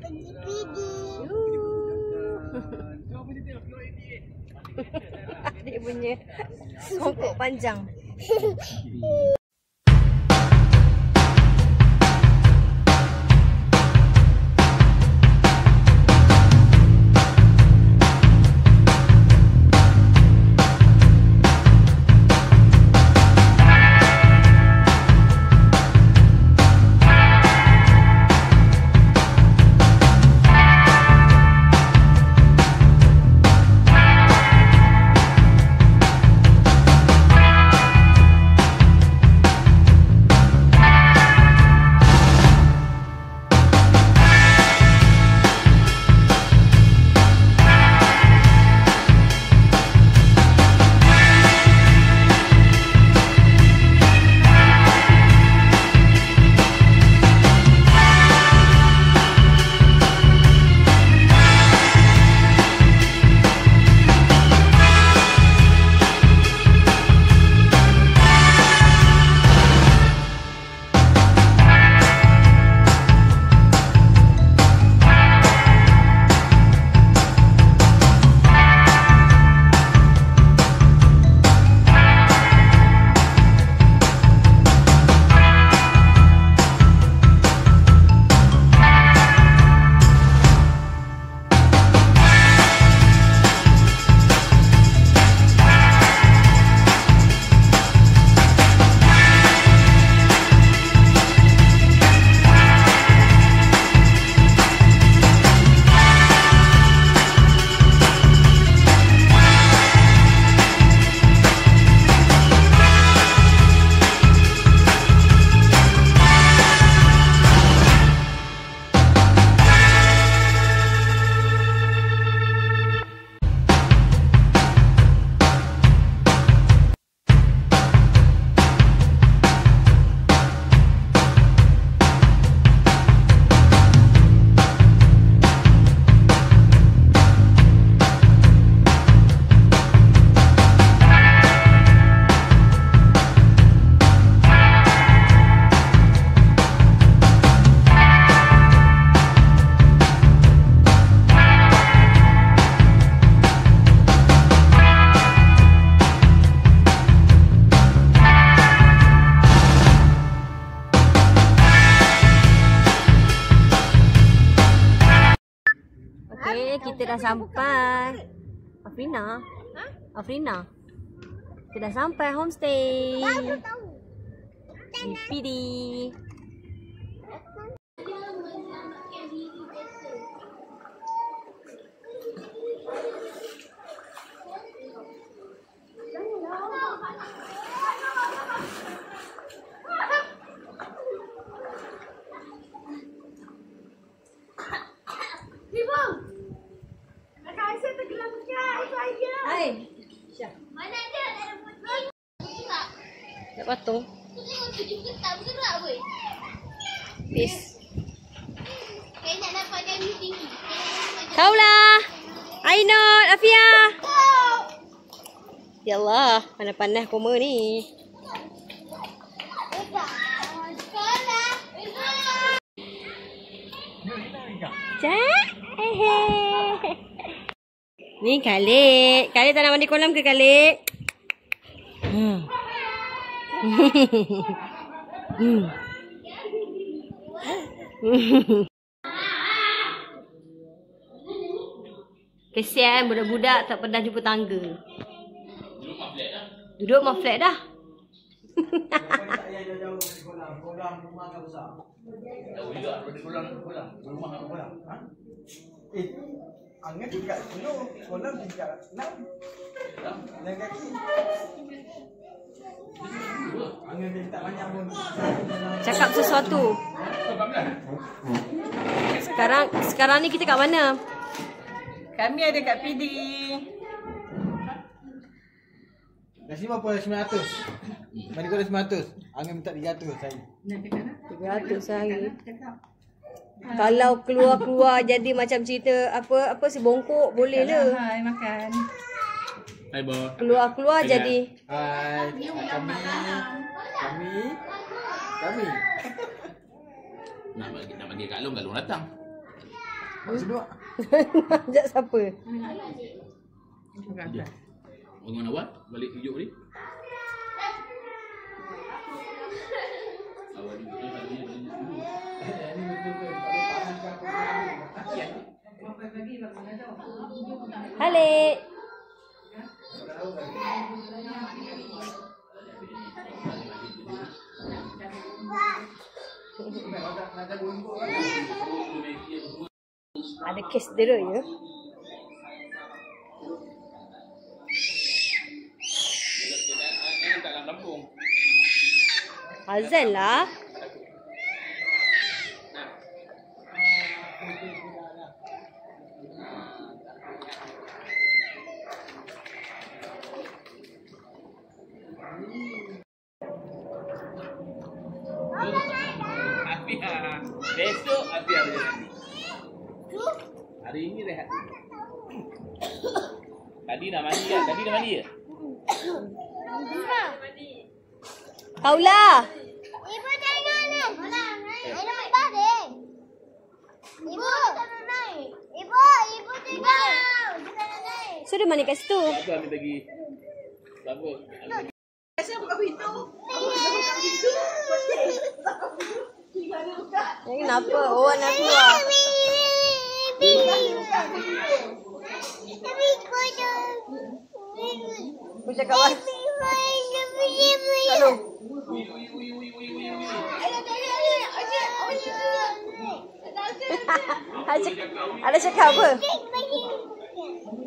pergi pidi. Adik punya songkok panjang. Kita dah sampai. Afrina? Afrina? Kita dah sampai homestay. Di Pidi. Hai. Syah. Mana ada putih? Tak. Nak patung? Tu tengok tujuh ketap gerak weh. Peace. Saya nak dapat dia tinggi. Kaulah. Ainot, Afia. Ya Allah, panas-panas koma ni. Cak. Ni Khalid. Khalid tak nak mandi kolam ke Khalid? Kesian budak-budak tak pernah jumpa tangga. Duduk mak flat dah. Angin tingkat 10, kolam tingkat 6. Dan kaki. Angin tingkat banyak pun. Cakap sesuatu. Sekarang ni kita kat mana? Kami ada kat PD. Dah sini berapa? 900. Mari kolam 900. Angin minta 300 saya. 300 sehari. Kalau keluar-keluar jadi macam cerita apa si bongkok boleh le. Hai makan. Hai Bo. Keluar-keluar jadi. Hai. Kami. Nak bagi Kak Long datang. Seduk. Ajak siapa? Dia. Orang awal balik tunjuk ni. Awal ni betul tadi. Halik. Ada kes dera ya. Kat dalam kampung. Azan lah. Afia. Besok Afia boleh mandi. Hari ini rehat. Tadi dah mandi kan? Tadi dah mandi ke? Kaulah. Ibu jangan naik. Ayo naik baring. Ibu jangan naik. Ibu jangan. Jangan naik. So dia mana kat situ? Apa ambil bagi? Apa? Saya buka pintu. Ni kenapa? Orang nak keluar. Aku cakap apa? Lalu. Ada cakap apa?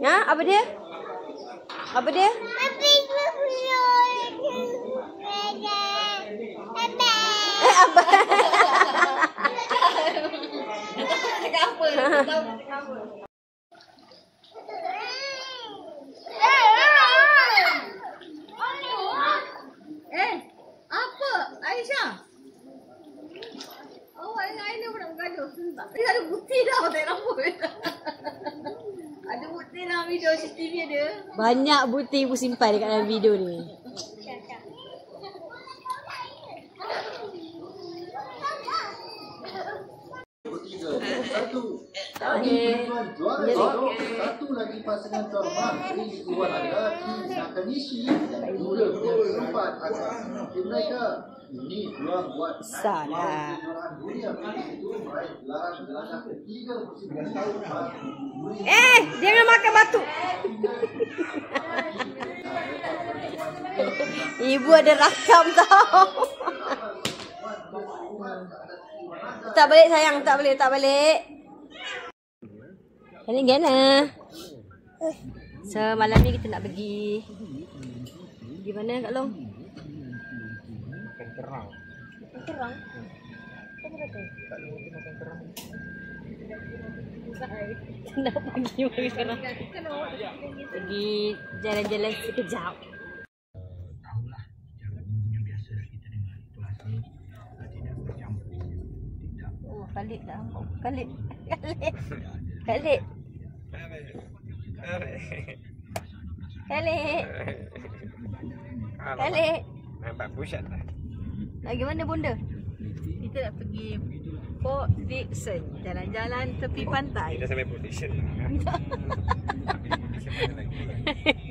Ya, apa dia? Apa dia? Apa? Cakap apa? Apa? Aisyah? Awak dengan Aina pernah bergaduh? Dia ada bukti dah tak rambut. Ada bukti dalam video CCTV ada. Banyak bukti ibu simpan dekat dalam video ni. Satu lagi pasangan terhormat Sri Tuan Ada Ki Nakanishi dan juga keempat akan mereka ini peluang buat Salah. kejuaraan dunia itu meraih gelaran gelanggang ketiga musim tahun. Jangan makan batu. Ibu ada rakam tau. Tak balik sayang, tak balik. Gana. Semalam ni kita nak pergi mana Kak Long? Makan kerang. Kerang? Apa kata? Tak boleh makan kerang. Nak pergi makan kerang. Pergi jalan-jalan sekejap. Tahulah cara bunyi biasa kita dengar itu hasil tidak bercampur. Tidak. Oh, Khalid dah nampak. Khalid. Nampak pusat lah. Lagi mana bunda? Kita nak pergi Port Dickson. Jalan-jalan tepi pantai. Kita sampai position.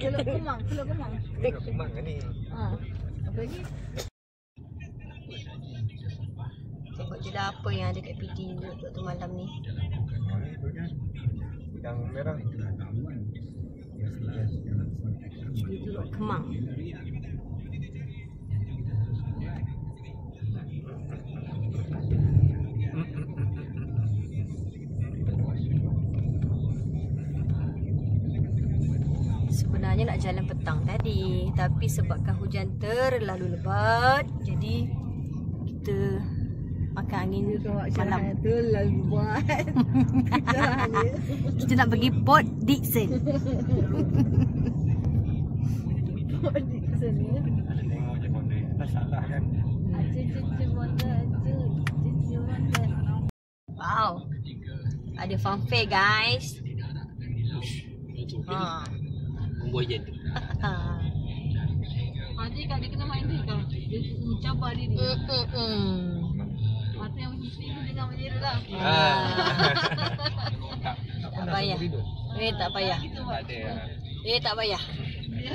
Teluk Kemang. Kita kemang ni. Apa lagi? Tengok je lah apa yang ada kat PD waktu malam ni. Udang merah. Di Teluk Kemang. Sebenarnya nak jalan petang tadi, tapi sebabkan hujan terlalu lebat, jadi kita makan angin malam. Terlalu buat. Kita nak pergi Port Dickson. Port Dickson ni. Tengok je benda. Tak salah kan? Wow. Ada fun fair guys. Membuat je. Nanti kan dia kena main dia kan. Dia mencabar diri. Masa yang mesti dia jangan menjerit lah. payah. Tak payah. Tak ada lah. Tak payah. Dia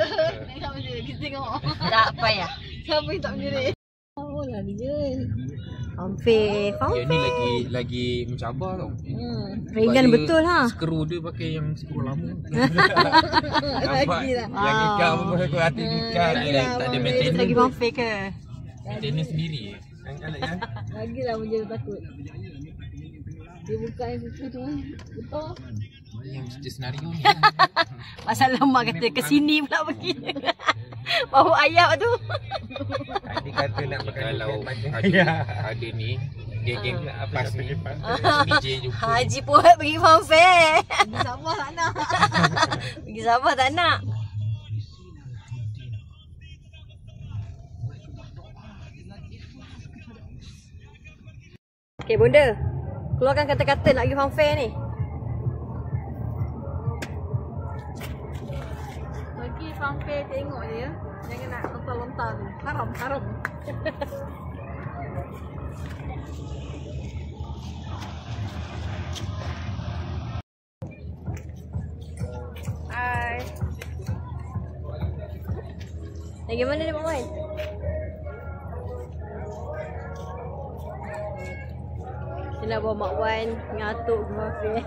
tak menjerit. Kita tengok. Tak payah. Siapa yang tak menjerit? Oh lah dia. Fanfare. Yang ni lagi mencabar tau. Ringan Sebab betul ha. Skru dia pakai yang skru lama. Lagi lah. Yang ikan pun aku hati ikan. Tak ada maintenance. Lagi fanfare ke? Maintenance sendiri. Lagi lah menjerit takut. Dia buka yang susu tu. Betul. Yang cerita senario ni. Pasal mak kata kesini pula pergi. Bawa ayam tu. Tadi kata nak makan kalau ada ni geng-geng pas ni DJ jumpa. Haji Puhat pergi fanfare. Pergi Sabah tak nak. Pergi Sabah tak nak. Okay Bonda, keluarkan kata-kata nak pergi fanfare ni. Pergi fanfare tengok je ya. Jangan nak lontar-lontar tu. Haram. Hai. Lagi mana dia Mak Wan? Dia nak bawa Mak Wan ngatuk ke fanfare.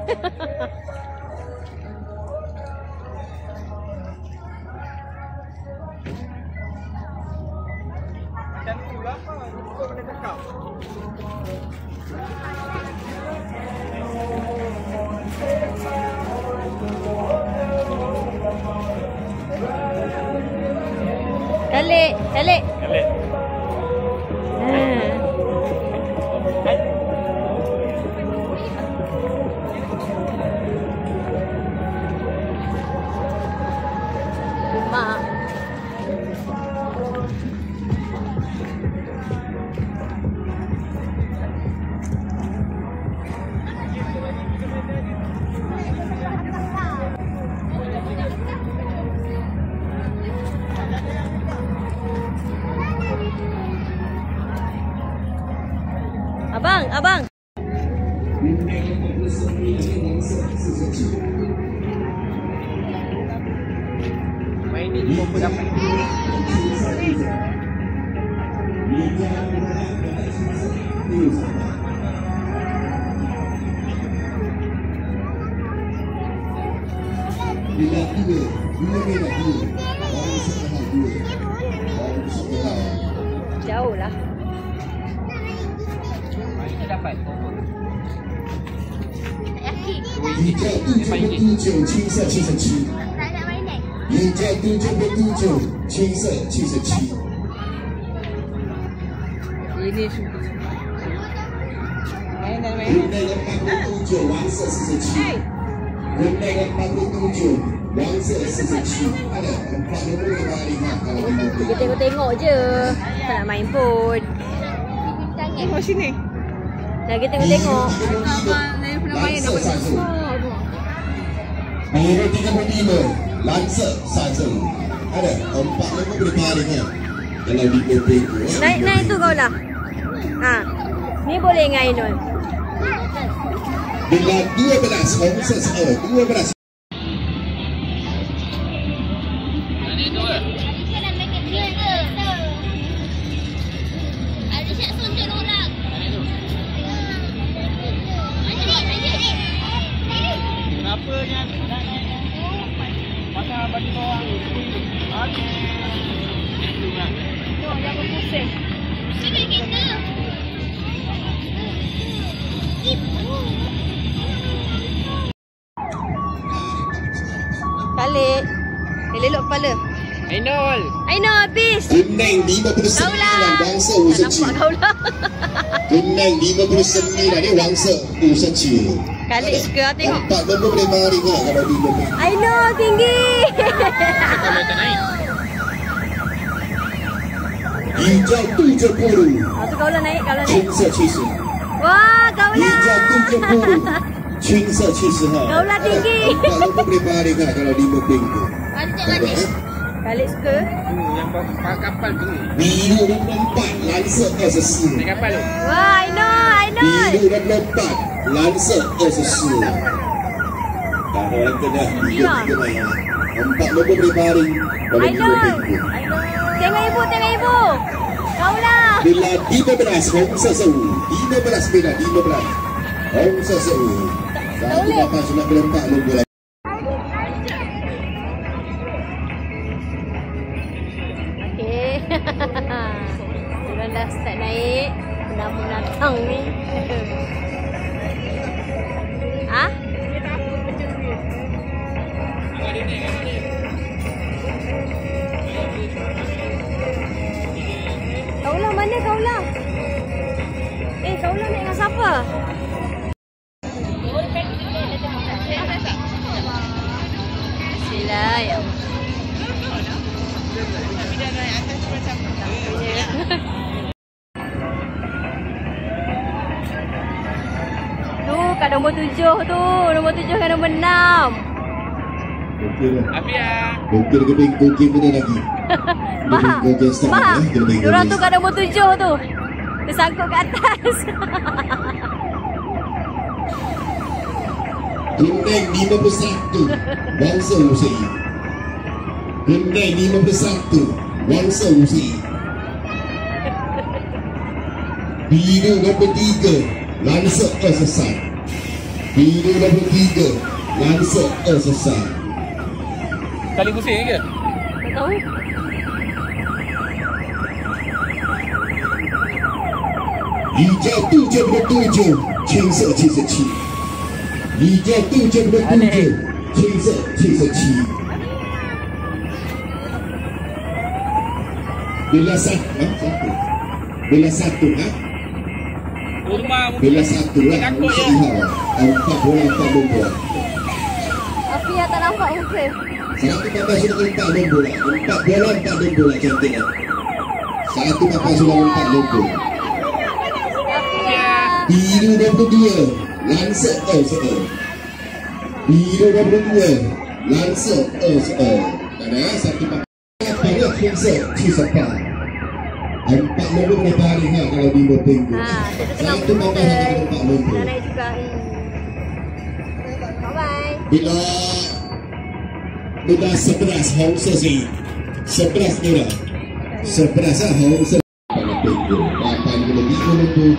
Kalik. Mak. Abang. Main ni cuma apa dapat. Jauh lah. Kita dapat.179青色77，原价9999青色77。 Ini sudah. Main. 47黄色47，原价47黄色47。ada empat nombor yang paling mahal kalau di Kita tengok-tengok je. Tak nak main pun. Tengok sini. Lagi tengok-tengok. Lancer satu. Biru 35, lancer satu. Ada empat nombor berbaring kalau di bebek. Naik tu kau lah. Ha. Ni boleh dengan Ainul. Bila 12 homset 12. Kalik. Lelok kepala. Ainul. Ainul habis. Kuning 59 wangsa 57. Nampak kau lah. Kuning 59 ni wangsa 57. Kalik suka tengok. Empat nombor boleh mari ke kalau di bebek. Ainul tinggi. Kalau tak naik. Hijau 70. Tu kau lah naik. 青色70。 Wah, kau lah. Hijau 70. 青色70号。 Kau lah tinggi. Empat nombor boleh mari ke kalau di bebek tu. Kalik suka. Yang kapal tu. Biru 24, lancer 24. Naik kapal tu. Wah, Ainul. Biru 24, lancer 24. Tak ada orang kena. 3 main. 4 nombor berbaring. Aidon. Tengok ibu, tengok ibu. Kaulah. Bila 15 Hong Sesau. 15 bila 15. Hong Sesau. Satu bapa sudah berempat nombor lagi. Okey. Orang dah start naik. Menatang ni. Ah? Kaulah mana kaulah? Kaulah naik dengan siapa? Sila ya. Tu kat nombor 7 tu. Nombor 7 kan nombor 6. Okey lah. Okey ke bengkok mana lagi? Mak, diorang tu kat nombor 7 tu. Dia sangkut kat atas. Gendeng 51 Bangsa Usai. Gendeng 51 Bangsa Usai. Biru nombor 3 Lansa sesat. Biru nombor 3 Lansa sesat. Kali pusing ke? Tak tahu. Hijau 77 青色77. Hijau 77 青色77. Bila satu, bila satu, bila satu lah. Empat bola 4 nombor. Afia tak nampak muka. Satu papa sudah 4 nombor. 4 bola 4 nombor lah cantiknya. Satu papa sudah 4 nombor. Biru nombor 2 Lansa SE. Biru nombor 2 Lansa SE. Ada satu papa pada fungsi 74. 4 nombor berbaring lah kalau di berpenggu. Satu papa sudah 4 nombor. Naik juga. Bye bye. Bila 11 Hong Sesi. 11 dia. 11 lah Hong Sesi. Pada penggu. Papan kena 5 nombor.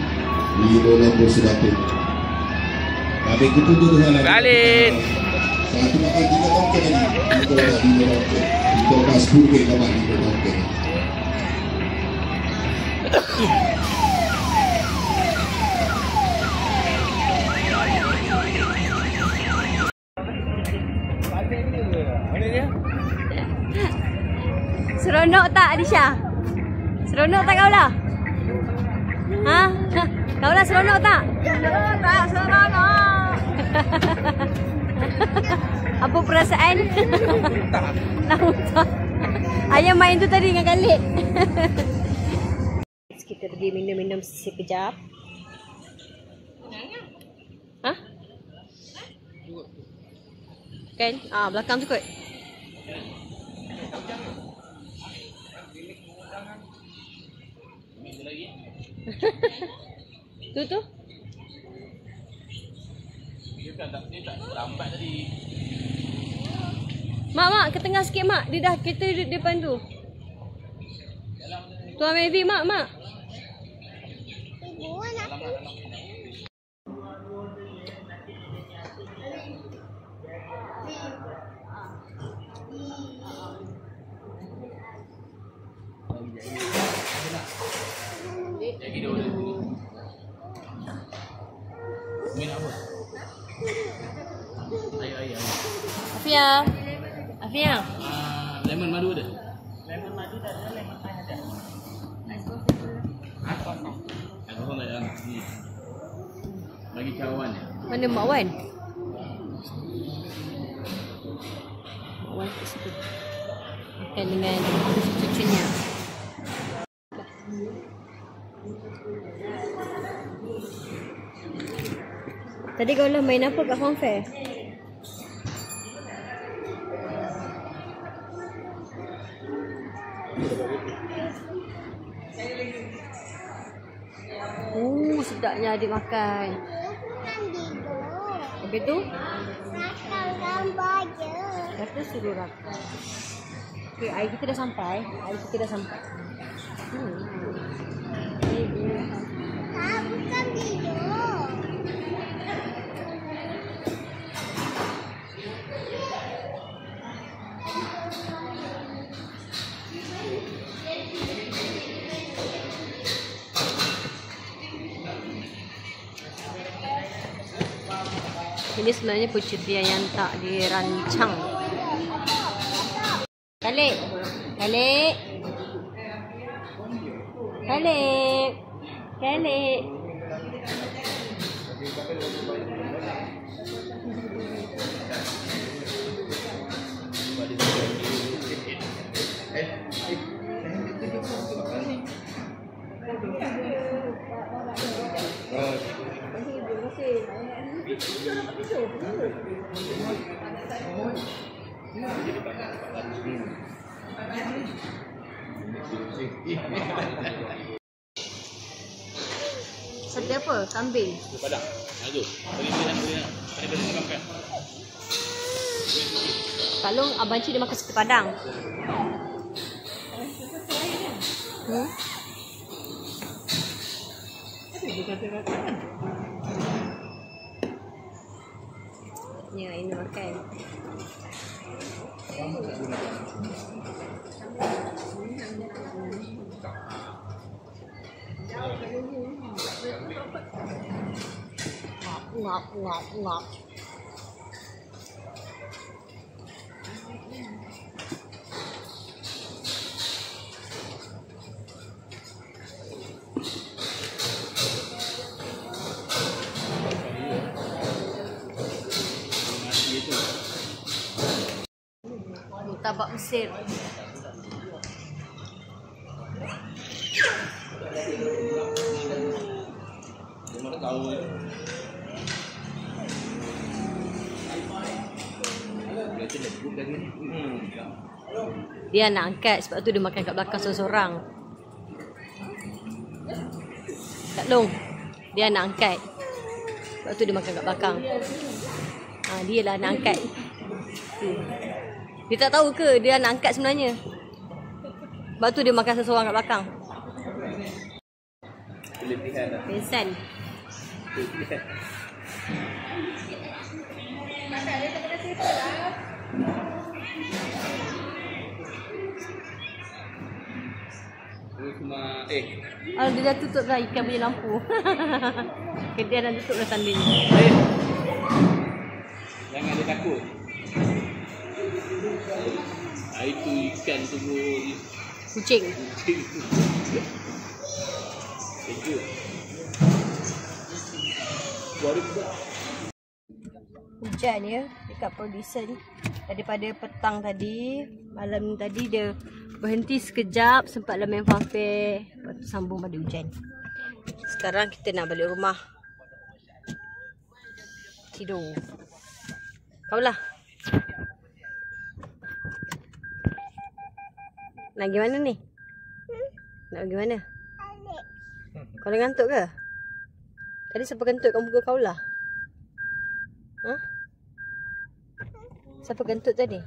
5 nombor sudah penggu. Habis ketujuh tu halang. Khalid. Satu makan 3 tongkol tadi. Kita dah 5 tongkol. Kita dah 10 ke kawan 5 tongkol. Mana dia? Seronok tak Adisha? Seronok tak kaulah? Ha? Kaulah seronok tak? Tak seronok. Apa perasaan? Nak muntah. Ayah main tu tadi dengan Khalid. Kita pergi minum-minum sekejap. Ha? Kan? Belakang tu kot. Tu. Dia tak lambat tadi. Mak, ke tengah sikit mak. Dia dah kereta di depan tu. Tuan Mevi, mak. Ibu nak Lagi dia order. Min apa? Air. Afia. Lemon madu ada? Lemon madu tak ada, lemon pie ada. Ais kosong. Ais kosong tak ada. Ni. Bagi kawan ya. Mana Mak Wan? Mak Wan kat situ. Makan dengan cucunya. Tadi kau lah main apa kat Farm Fair? Sedapnya adik makan. Habis tu, Rakam gambar je. kata suruh rakam. Okay, air kita dah sampai. Bukan video. Ini sebenarnya percutian yang tak dirancang. Kalik. Sate apa? Kambing. Padang. Aduh. Beri makan. Kalau abang cik dia makan sate padang. Ya, ini makan. Ngap. Tabak Mesir. Mana tahu. Dia nak angkat sebab tu dia makan kat belakang seorang-seorang. Tak long. Dia nak angkat. Sebab tu dia makan kat belakang. Dia lah nak angkat. Dia tak tahu ke dia nak angkat sebenarnya. Sebab tu dia makan seseorang kat belakang. Pensan. Cuma Dia dah tutup dah ikan punya lampu. Kedai dah tutup dah tandanya. jangan dia takut. Itu ikan tu Kucing. Thank Baru buat. Hujan ya dekat produsen. Daripada petang tadi, malam tadi dia berhenti sekejap, sempatlah main fanfare, lepas tu sambung pada hujan. Sekarang kita nak balik rumah. Tidur. Kau lah. Nak pergi mana ni? Nak pergi mana? Kau dah ngantuk ke? Tadi siapa kentut kat muka kau lah? Siapa kentut tadi?